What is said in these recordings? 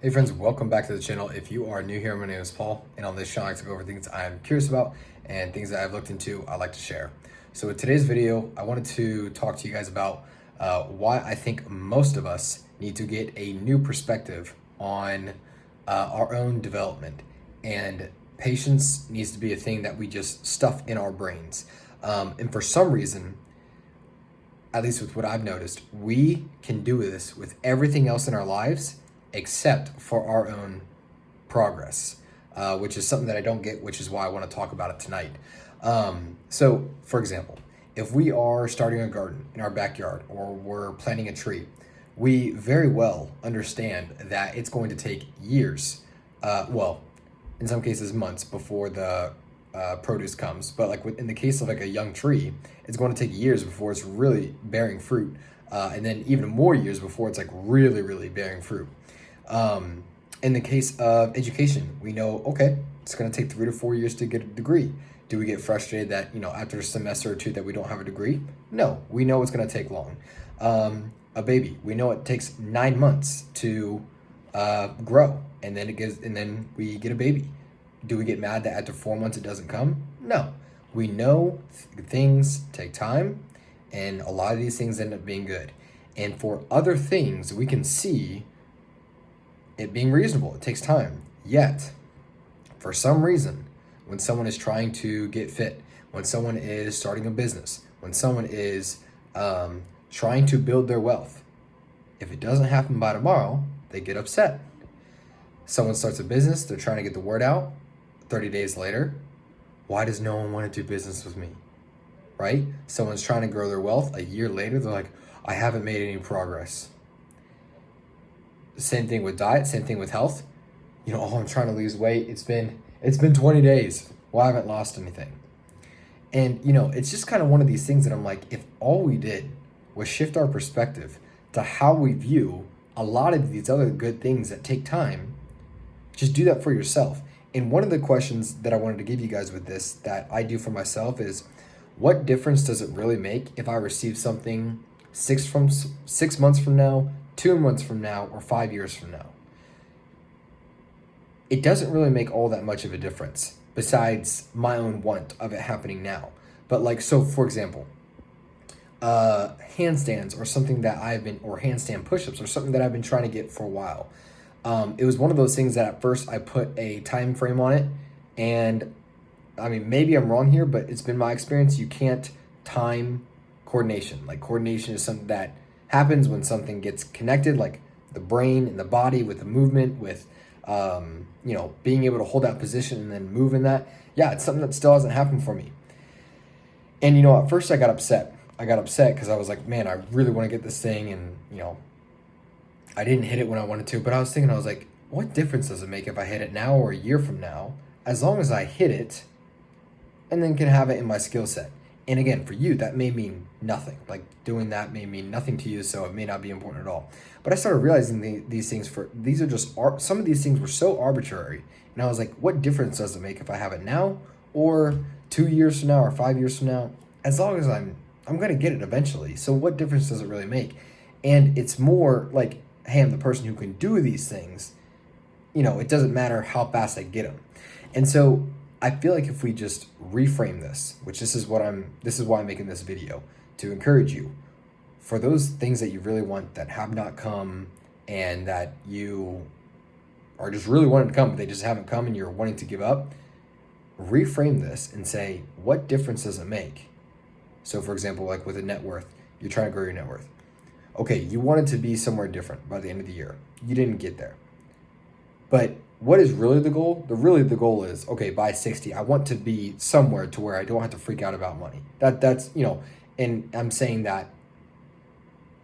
Hey friends, welcome back to the channel. If you are new here, my name is Paul, and on this channel I like to go over things I'm curious about and things that I've looked into I like to share. So with today's video, I wanted to talk to you guys about why I think most of us need to get a new perspective on our own development. And patience needs to be a thing that we just stuff in our brains. And for some reason, at least with what I've noticed, we can do this with everything else in our lives except for our own progress, which is something that I don't get, which is why I want to talk about it tonight. So, for example, if we are starting a garden in our backyard or we're planting a tree, we very well understand that it's going to take years, well, in some cases months before the produce comes. But like in the case of like a young tree, it's going to take years before it's really bearing fruit, and then even more years before it's like really bearing fruit. In the case of education, we know, okay, it's going to take 3 to 4 years to get a degree. Do we get frustrated that, after a semester or two that we don't have a degree? No, we know it's going to take long. A baby, we know it takes 9 months to grow, and then we get a baby. Do we get mad that after 4 months it doesn't come? No, we know things take time, and a lot of these things end up being good. And for other things, we can see it being reasonable. It takes time. Yet, for some reason, when someone is trying to get fit, when someone is starting a business, when someone is trying to build their wealth, if it doesn't happen by tomorrow, they get upset. Someone starts a business, they're trying to get the word out. 30 days later, why does no one want to do business with me? Right? Someone's trying to grow their wealth. A year later, they're like, I haven't made any progress. Same thing with diet, same thing with health. Oh, I'm trying to lose weight. It's been 20 days. Well, I haven't lost anything. And, it's just kind of one of these things that I'm like, if all we did was shift our perspective to how we view a lot of these other good things that take time, just do that for yourself. And one of the questions that I wanted to give you guys with this that I do for myself is, what difference does it really make if I receive something 6 months from now, 2 months from now, or 5 years from now? It doesn't really make all that much of a difference besides my own want of it happening now. But so for example, handstands or something that or handstand push-ups or something that I've been trying to get for a while. It was one of those things that at first I put a time frame on it, and I mean, maybe I'm wrong here, but it's been my experience, you can't time coordination. Like, coordination is something that happens when something gets connected, like the brain and the body with the movement, with being able to hold that position and then move in that. Yeah, it's something that still hasn't happened for me. And at first I got upset. Because I was like, man, I really want to get this thing, and I didn't hit it when I wanted to. But I was like, what difference does it make if I hit it now or a year from now, as long as I hit it and then can have it in my skill set? And again, for you, that may mean nothing. Like, doing that may mean nothing to you, so it may not be important at all. But I started realizing these things some of these things were so arbitrary. And I was like, what difference does it make if I have it now or 2 years from now or 5 years from now? As long as I'm going to get it eventually. So what difference does it really make? And it's more like, hey, I'm the person who can do these things. It doesn't matter how fast I get them. And so I feel like if we just reframe this, which this is why I'm making this video, to encourage you, for those things that you really want that have not come and that you are just really wanting to come, but they just haven't come and you're wanting to give up, reframe this and say, what difference does it make? So for example, like with a net worth, you're trying to grow your net worth. Okay, you wanted to be somewhere different by the end of the year. You didn't get there. But what is really the goal? The goal is, okay, by 60, I want to be somewhere to where I don't have to freak out about money. That's and I'm saying that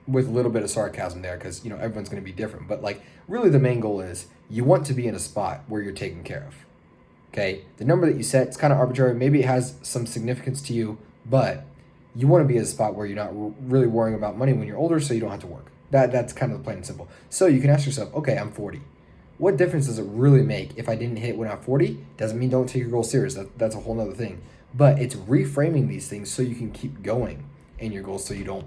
with a little bit of sarcasm there, because everyone's going to be different. But like, really the main goal is you want to be in a spot where you're taken care of. Okay, the number that you set, it's kind of arbitrary. Maybe it has some significance to you, but you want to be in a spot where you're not really worrying about money when you're older, so you don't have to work. That's kind of the plain and simple. So you can ask yourself, okay, I'm 40. What difference does it really make if I didn't hit when I'm 40? Doesn't mean don't take your goal serious. That's a whole nother thing. But it's reframing these things so you can keep going in your goals, so you don't,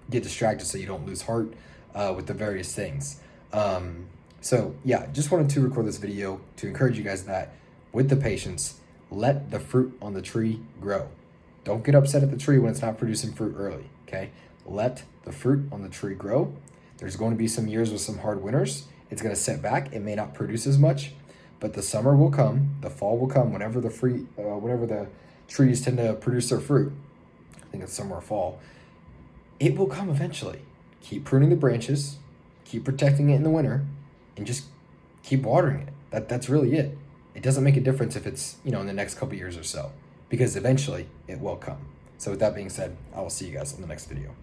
get distracted, so you don't lose heart with the various things. So yeah, just wanted to record this video to encourage you guys that with the patience, let the fruit on the tree grow. Don't get upset at the tree when it's not producing fruit early, okay? Let the fruit on the tree grow. There's going to be some years with some hard winters. It's going to set back. It may not produce as much, but the summer will come, the fall will come whenever the trees tend to produce their fruit. I think it's summer or fall. It will come eventually. Keep pruning the branches, keep protecting it in the winter, and just keep watering it. That's really it. It doesn't make a difference if it's, in the next couple years or so, because eventually it will come. So with that being said, I will see you guys on the next video.